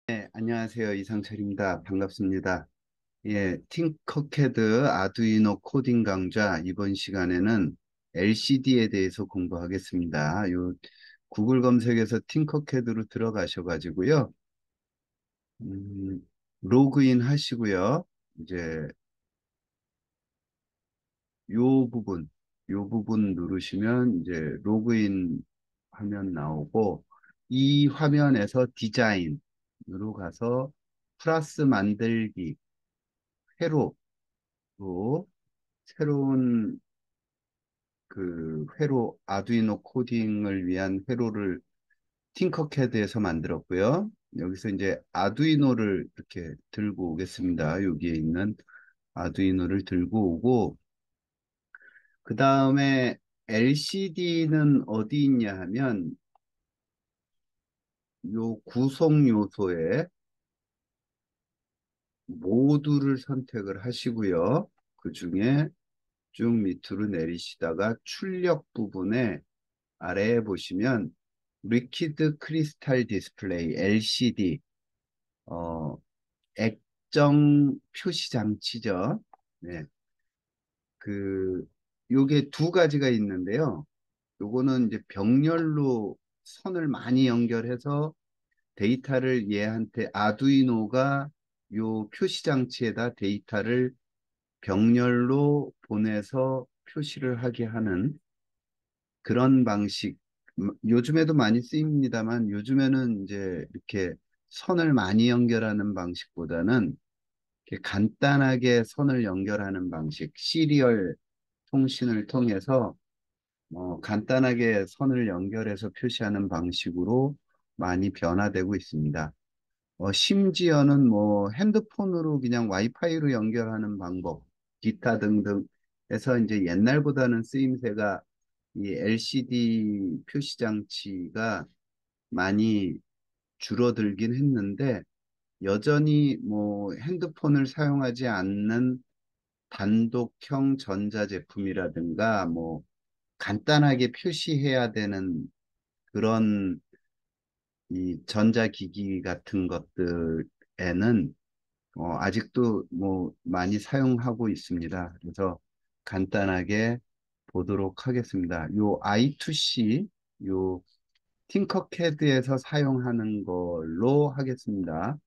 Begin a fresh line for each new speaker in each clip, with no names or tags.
네, 안녕하세요. 이상철입니다. 반갑습니다. 예, 팅커캐드 아두이노 코딩 강좌 이번 시간에는 LCD에 대해서 공부하겠습니다. 요 구글 검색에서 팅커캐드로 들어가셔가지고요. 음, 로그인 하시고요. 이제 요 부분, 요 부분 누르시면 이제 로그인 화면 나오고 이 화면에서 디자인으로 가서 플러스 만들기 회로 또 새로운 그 회로 아두이노 코딩을 위한 회로를 팅커캐드에서 만들었고요. 여기서 이제 아두이노를 이렇게 들고 오겠습니다. 여기에 있는 아두이노를 들고 오고 그 다음에 LCD는 어디 있냐 하면 요 구성 요소에 모두를 선택을 하시고요. 그 중에 쭉 밑으로 내리시다가 출력 부분에 아래에 보시면 리퀴드 크리스탈 디스플레이 LCD 액정 표시 장치죠. 네. 그 요게 두 가지가 있는데요. 요거는 이제 병렬로 선을 많이 연결해서 데이터를 얘한테 아두이노가 요 표시 장치에다 데이터를 병렬로 보내서 표시를 하게 하는 그런 방식, 요즘에도 많이 쓰입니다만 요즘에는 이제 이렇게 선을 많이 연결하는 방식보다는 이렇게 간단하게 선을 연결하는 방식, 시리얼 통신을 통해서 간단하게 선을 연결해서 표시하는 방식으로 많이 변화되고 있습니다. 심지어는 뭐 핸드폰으로 그냥 와이파이로 연결하는 방법, 기타 등등 해서 이제 옛날보다는 쓰임새가 이 LCD 표시 장치가 많이 줄어들긴 했는데 여전히 뭐 핸드폰을 사용하지 않는 단독형 전자제품이라든가 뭐 간단하게 표시해야 되는 그런 이 전자기기 같은 것들에는 아직도 뭐 많이 사용하고 있습니다. 그래서 간단하게 보도록 하겠습니다. 요 I2C, 요 팅커캐드에서 사용하는 걸로 하겠습니다.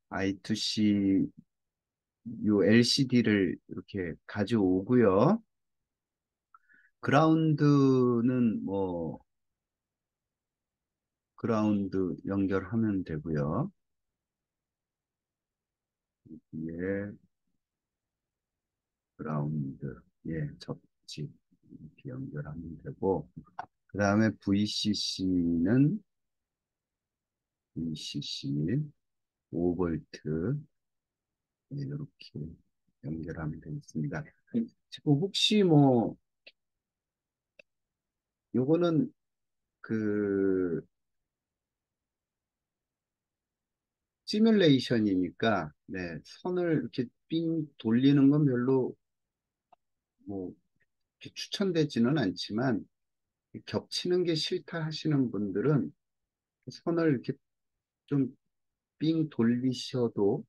I2C, 요 LCD를 이렇게 가져오고요. 그라운드는 뭐, 그라운드 연결하면 되고요. 예, 그라운드, 예, 접지. 이렇게 연결하면 되고, 그 다음에 VCC는 VCC 5V 이렇게 연결하면 되겠습니다. 지금 혹시 뭐 요거는 그 시뮬레이션이니까 네, 선을 이렇게 삥 돌리는 건 별로 뭐 이렇게 추천되지는 않지만 겹치는 게 싫다 하시는 분들은 선을 이렇게 좀 삥 돌리셔도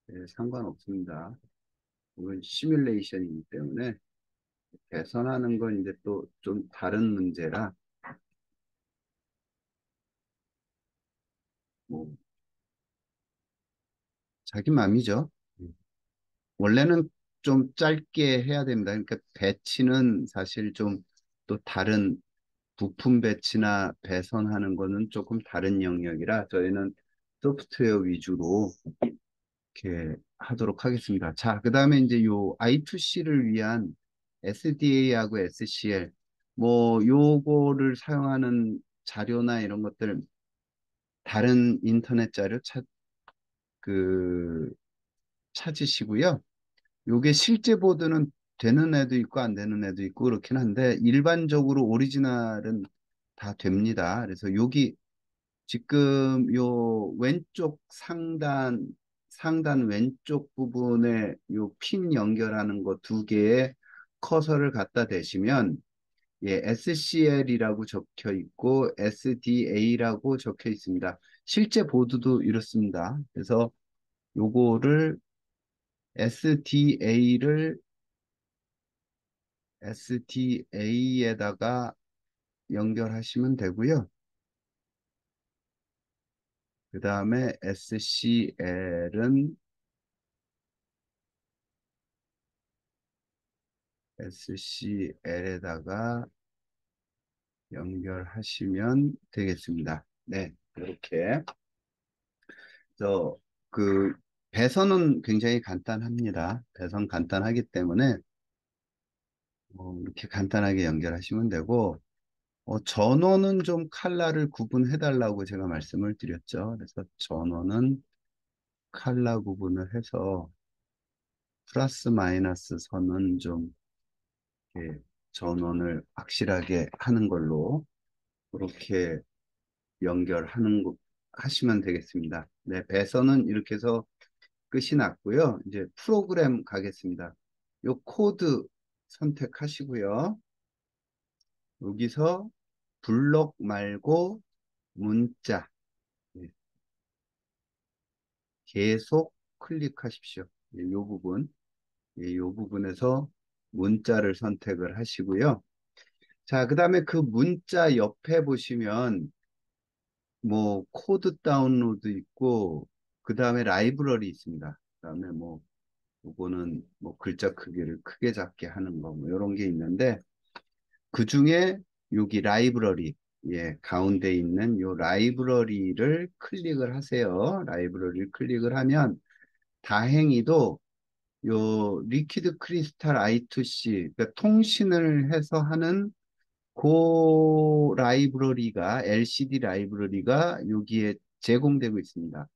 네, 상관없습니다. 이건 시뮬레이션이기 때문에 개선하는 건 이제 또 좀 다른 문제라 뭐 자기 맘이죠. 원래는 좀 짧게 해야 됩니다. 그러니까 배치는 사실 좀 또 다른 부품 배치나 배선하는 거는 조금 다른 영역이라 저희는 소프트웨어 위주로 이렇게 하도록 하겠습니다. 자, 그 다음에 이제 요 I2C를 위한 SDA하고 SCL 뭐 요거를 사용하는 자료나 이런 것들 다른 인터넷 자료 그 찾으시고요. 요게 실제 보드는 되는 애도 있고 안 되는 애도 있고 그렇긴 한데 일반적으로 오리지널은 다 됩니다. 그래서 여기 지금 요 왼쪽 상단 왼쪽 부분에 요 핀 연결하는 거 두 개에 커서를 갖다 대시면 예, SCL이라고 적혀 있고 SDA라고 적혀 있습니다. 실제 보드도 이렇습니다. 그래서 요거를 SDA에다가 연결하시면 되고요. 그 다음에 SCL에다가 연결하시면 되겠습니다. 네, 이렇게. 그 배선은 굉장히 간단합니다. 배선 간단하기 때문에 이렇게 간단하게 연결하시면 되고, 전원은 좀 컬러를 구분해 달라고 제가 말씀을 드렸죠. 그래서 전원은 컬러 구분을 해서 플러스 마이너스 선은 좀 이렇게 전원을 확실하게 하는 걸로 그렇게 하시면 되겠습니다. 네, 배선은 이렇게 해서 끝이 났고요. 이제 프로그램 가겠습니다. 요 코드 선택하시고요. 여기서 블록 말고 문자 예, 계속 클릭하십시오. 예, 요 부분, 요 부분에서 문자를 선택을 하시고요. 자, 그 다음에 그 문자 옆에 보시면 뭐 코드 다운로드 있고 그 다음에 라이브러리 있습니다. 그 다음에 뭐 요거는 뭐 글자 크기를 크게 작게 하는 거 뭐 이런 게 있는데 그 중에 여기 라이브러리 예, 가운데 있는 요 라이브러리를 클릭을 하세요. 라이브러리를 클릭을 하면 다행히도 요 리퀴드 크리스탈 I2C 그러니까 통신을 해서 하는 그 라이브러리가 LCD 라이브러리가 여기에 제공되고 있습니다.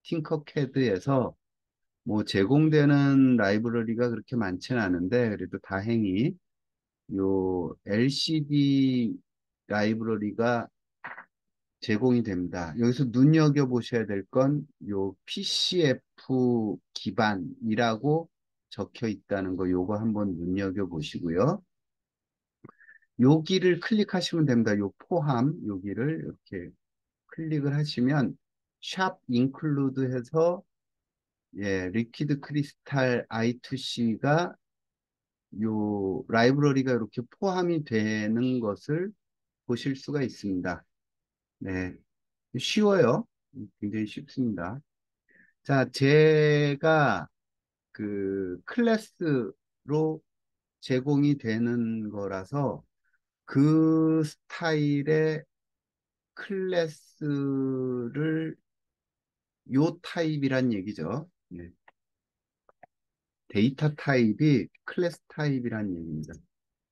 팅커캐드에서 뭐 제공되는 라이브러리가 그렇게 많지는 않은데 그래도 다행히 요 LCD 라이브러리가 제공이 됩니다. 여기서 눈여겨보셔야 될 건 요 PCF 기반이라고 적혀 있다는 거 요거 한번 눈여겨보시고요. 여기를 클릭하시면 됩니다. 요 포함 여기를 이렇게 클릭을 하시면 샵 인클루드 해서 예, 리퀴드 크리스탈 I2C가 요 라이브러리가 이렇게 포함이 되는 것을 보실 수가 있습니다. 네, 쉬워요. 굉장히 쉽습니다. 자, 제가 그 클래스로 제공이 되는 거라서 그 스타일의 클래스를 요 타입이란 얘기죠. 네. 데이터 타입이 클래스 타입이란 얘기입니다.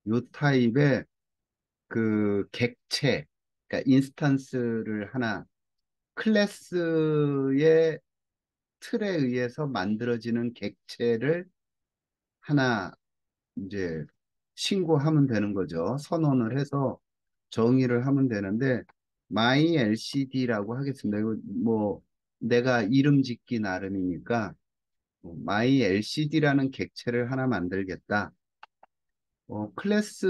요 타입의 그 객체, 그러니까 인스턴스를 하나 클래스의 틀에 의해서 만들어지는 객체를 하나 이제 신고하면 되는 거죠. 선언을 해서 정의를 하면 되는데 my LCD라고 하겠습니다. 이거 뭐 내가 이름 짓기 나름이니까 my LCD라는 객체를 하나 만들겠다. 클래스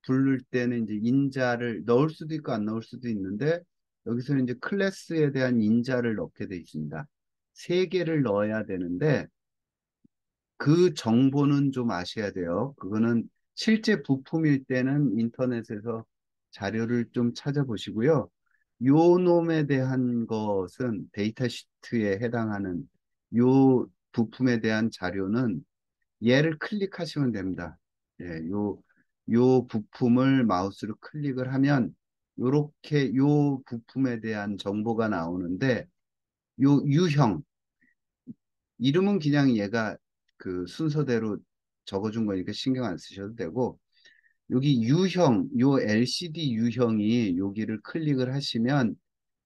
부를 때는 이제 인자를 넣을 수도 있고 안 넣을 수도 있는데 여기서는 이제 클래스에 대한 인자를 넣게 돼 있습니다. 세 개를 넣어야 되는데 그 정보는 좀 아셔야 돼요. 그거는 실제 부품일 때는 인터넷에서 자료를 좀 찾아보시고요. 요 놈에 대한 것은 데이터 시트에 해당하는 요 부품에 대한 자료는 얘를 클릭하시면 됩니다. 예, 요 부품을 마우스로 클릭을 하면 요렇게 요 부품에 대한 정보가 나오는데 요 유형 이름은 그냥 얘가 그 순서대로 적어준 거니까 신경 안 쓰셔도 되고 여기 유형 요 LCD 유형이 여기를 클릭을 하시면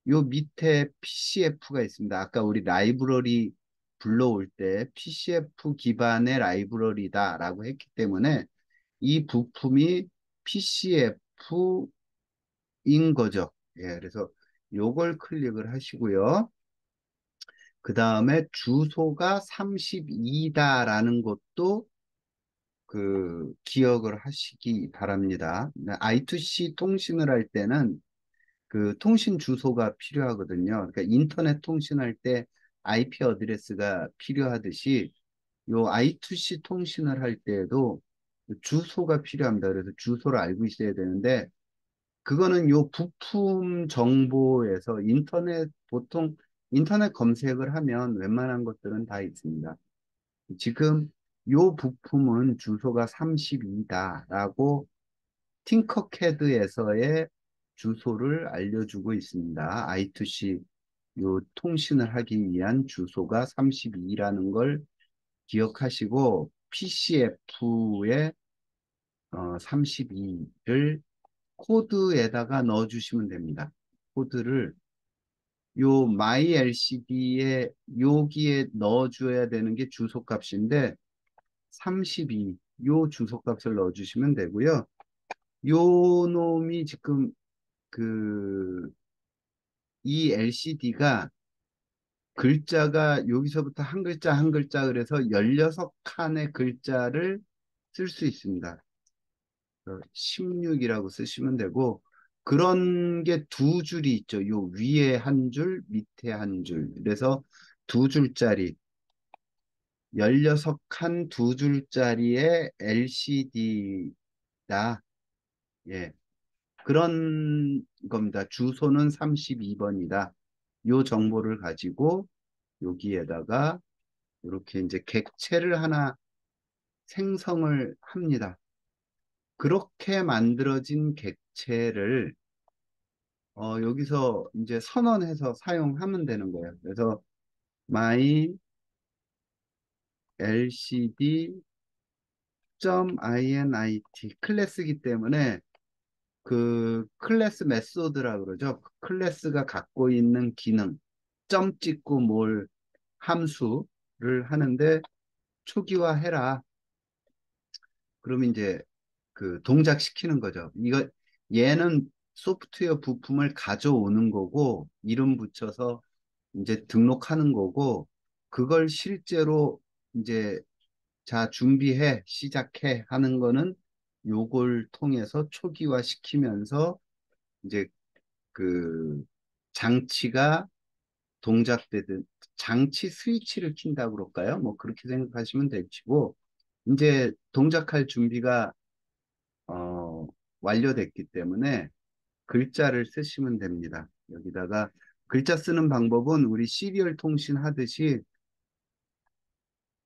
요 밑에 PCF가 있습니다. 아까 우리 라이브러리 불러올 때 PCF 기반의 라이브러리다라고 했기 때문에 이 부품이 PCF인 거죠. 예, 그래서 요걸 클릭을 하시고요. 그 다음에 주소가 32다라는 것도 기억을 하시기 바랍니다. I2C 통신을 할 때는 그 통신 주소가 필요하거든요. 그러니까 인터넷 통신할 때 IP 어드레스가 필요하듯이 요 I2C 통신을 할 때에도 주소가 필요합니다. 그래서 주소를 알고 있어야 되는데 그거는 요 부품 정보에서 보통 인터넷 검색을 하면 웬만한 것들은 다 있습니다. 지금 요 부품은 주소가 32다라고 팅커캐드에서의 주소를 알려주고 있습니다. I2C 요 통신을 하기 위한 주소가 32라는 걸 기억하시고 PCF의 32를 코드에다가 넣어주시면 됩니다. 코드를 요 myLCD에 여기에 넣어줘야 되는 게 주소값인데 32, 요 주소값을 넣어주시면 되고요. 요 놈이 지금 그 이 LCD가 글자가 여기서부터 한 글자 한 글자 그래서 16칸의 글자를 쓸 수 있습니다. 16이라고 쓰시면 되고 그런 게 두 줄이 있죠. 요 위에 한 줄, 밑에 한 줄. 그래서 두 줄짜리 16칸 두 줄짜리의 LCD다. 예. 그런 겁니다. 주소는 32번이다. 요 정보를 가지고 여기에다가 이렇게 이제 객체를 하나 생성을 합니다. 그렇게 만들어진 객체를 여기서 이제 선언해서 사용하면 되는 거예요. 그래서 my lcd.init 클래스이기 때문에 그 클래스 메소드라 그러죠. 그 클래스가 갖고 있는 기능, 점 찍고 뭘 함수를 하는데 초기화해라. 그러면 이제 그 동작시키는 거죠. 얘는 소프트웨어 부품을 가져오는 거고, 이름 붙여서 이제 등록하는 거고, 그걸 실제로 이제 자, 준비해, 시작해 하는 거는 요걸 통해서 초기화 시키면서 이제 그 장치가 동작되든 장치 스위치를 킨다고 그럴까요? 뭐 그렇게 생각하시면 되시고, 이제 동작할 준비가 어, 완료됐기 때문에 글자를 쓰시면 됩니다. 여기다가 글자 쓰는 방법은 우리 시리얼 통신 하듯이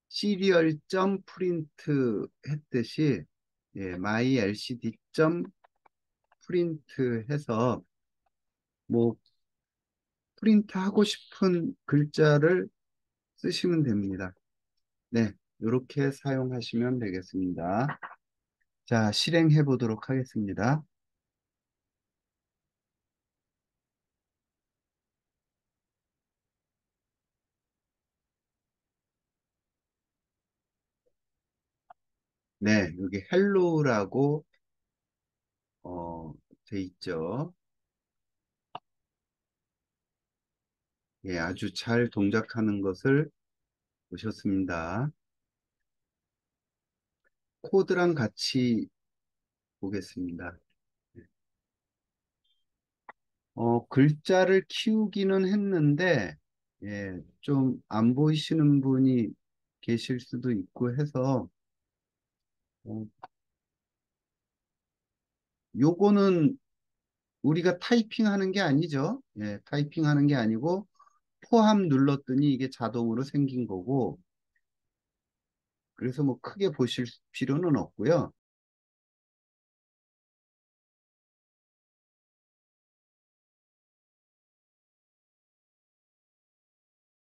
시리얼 점 프린트 했듯이 예, my lcd 점 프린트 해서 뭐 프린트 하고 싶은 글자를 쓰시면 됩니다. 네, 이렇게 사용하시면 되겠습니다. 자, 실행해 보도록 하겠습니다. 네, 여기 헬로우라고 돼 있죠. 예, 아주 잘 동작하는 것을 보셨습니다. 코드랑 같이 보겠습니다. 글자를 키우기는 했는데, 예, 좀 안 보이시는 분이 계실 수도 있고 해서, 어, 요거는 우리가 타이핑하는 게 아니죠. 예, 타이핑하는 게 아니고, 포함 눌렀더니 이게 자동으로 생긴 거고, 그래서 뭐 크게 보실 필요는 없고요.